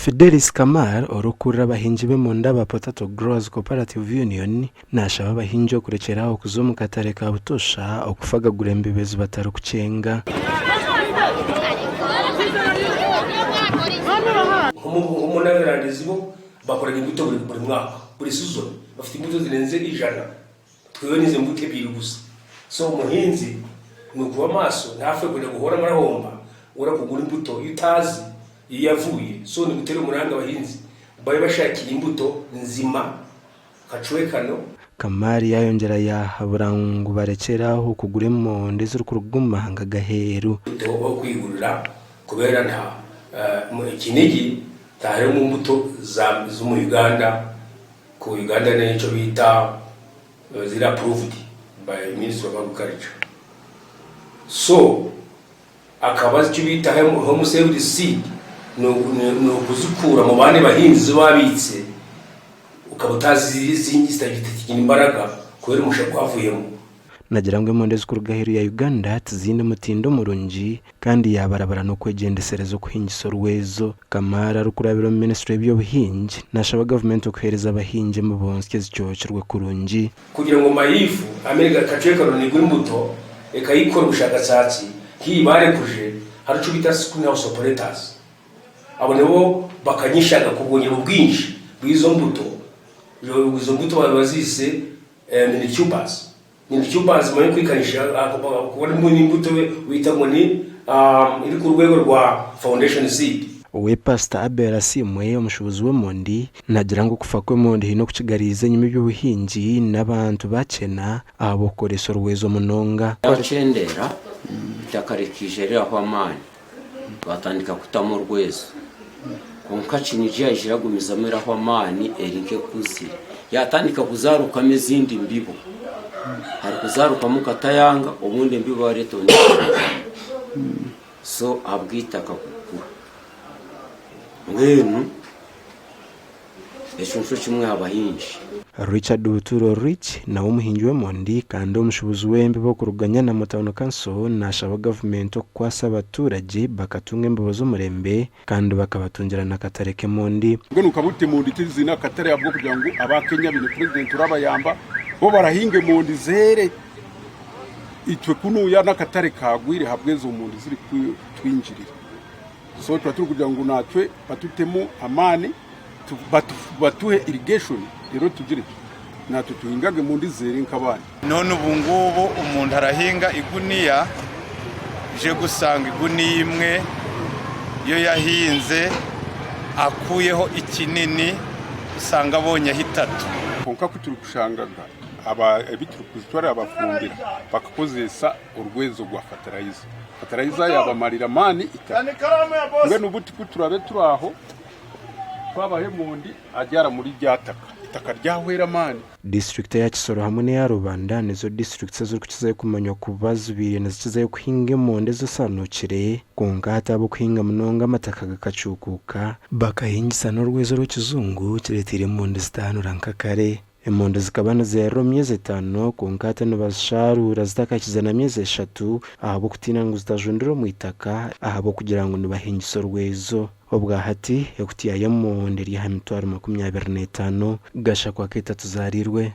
Fidelis Kamar orukurira abahingi b'emunda ba Potato Growers Cooperative Union nashaba abahingi okurekeraho kuza omu katare ka butosha okufagagura embibeezi batari kucenga. Umunabirandizi bo bakora imbuto buri mwaka buri season bafite imbuto zirenze 100 twewe nize mbuto ebyiri gusa. So umuhinzi nukuba maso ntafe kujya guhora marahomba ura kugura imbuto utazi yavuye. So ni gutera umuranga abahinzi baye bashakira imbuto nzima kacwekano. Kamari yayongera yahaburangu barekeraho kugura emonde z'urukurugumanga gaheru toho kwigurira kubera nta Kinigi tare mu mbuto zo mu Uganda ku Uganda n'icyo bita zira approved by Ministry of Agriculture. So akabazi cyo bita home saved seed no kuzikura mu bane bahinzi babitse ukabutazi zingi zitagitikinya imbaraga kubera umushaka kwavuyemo. Nagira ngo emonde z'ukurugaheru ya Uganda tizinde mutindo murungi kandi yabarabara no kwegendesereza okuhingisa orwezo. Kamara rukurabiro Ministry y'Obuhingi nashaba government okuhereza abahingi mu bonsike zicyocirwe kurungi kugira ngo mayifu Amerika kacwekano ni imbuto ekayikora ubushakashatsi hibare kuje harico bita school house operators abo nabo bakanyishaga kubonye ubwinshi bw'izo mbuto. Izo mbuto bazise mini tubers mwe kwikanisha kubona imbuto wita ngo ni iri ku rwego rwa foundation seed. We Pastor Abel Asimwe omushubuzi w'emondi nagira ngo kufa kw'emondi hino kukigarize nyuma y'ubuhingi n'abantu bacena abo koresha orwezo munonga yacendera bitakarikije aho amani batandika kutamo orwezo konka kinije yajiragumiza meraho amani erinke kuzi yatandika kuzaruka mezindi mbibo hari kuzaruka mukatayanga obundi mbibo baretonye so abwita kakukura ngenu eshunshwe kimwe abahinji. Richard Buturo Rich na umuhingi w'emondi kandi omushubuzi w'embi bo kuruganya na Mutano Council nashaba government okwasa abaturage bakatunga embibo z'omurembe kandi bakabatungira na katare k'emondi. Ngo nukabute emondi kizina katare abwo kugira ngo abakenya bine president urabayamba bo barahinga emondi zere itwe kunuya nakatare kagwire habwezo emondi ziri twinjirira. So twaturu kugira ngo natwe batutemo amani batuhe irrigation rero tugire natwe tuhingage emondi zere nk'abandi. None ubu ngubu umuntu arahinga iguniya je gusanga iguniya imwe yo yahinze akuyeho ikinini usanga abonye hitatu konka kuturi kushangaga ebituru kuzitwara abafumbira bakakozesa orwezo gwa fertilizer yabamarira mani ngwe nubuti kuturabe turaho twabahe emondi ajyara muri itaka ryahwera mani. District ya Kisoro hamwe n'ya Rubanda nizo districts z'ukukizayo kumanya kubazubire nazikizayo kuhinga emonde zosanukire konka hatabo kuhinga munonga amataka gakacukuka bakahingisa n'orwezo rw'ikizungu kiretire emonde zitanura nkakare. Emonde zikabana zero myezi 5 konka hatano basharura zitakakizana myezi 3 ahabo kutina ngo zitajundiro mu itaka ahabo kugira ngo nibahingisa orwezo. Obwahati yakutiya y'emonde ri ha 25 gasha kwa 3 zarirwe.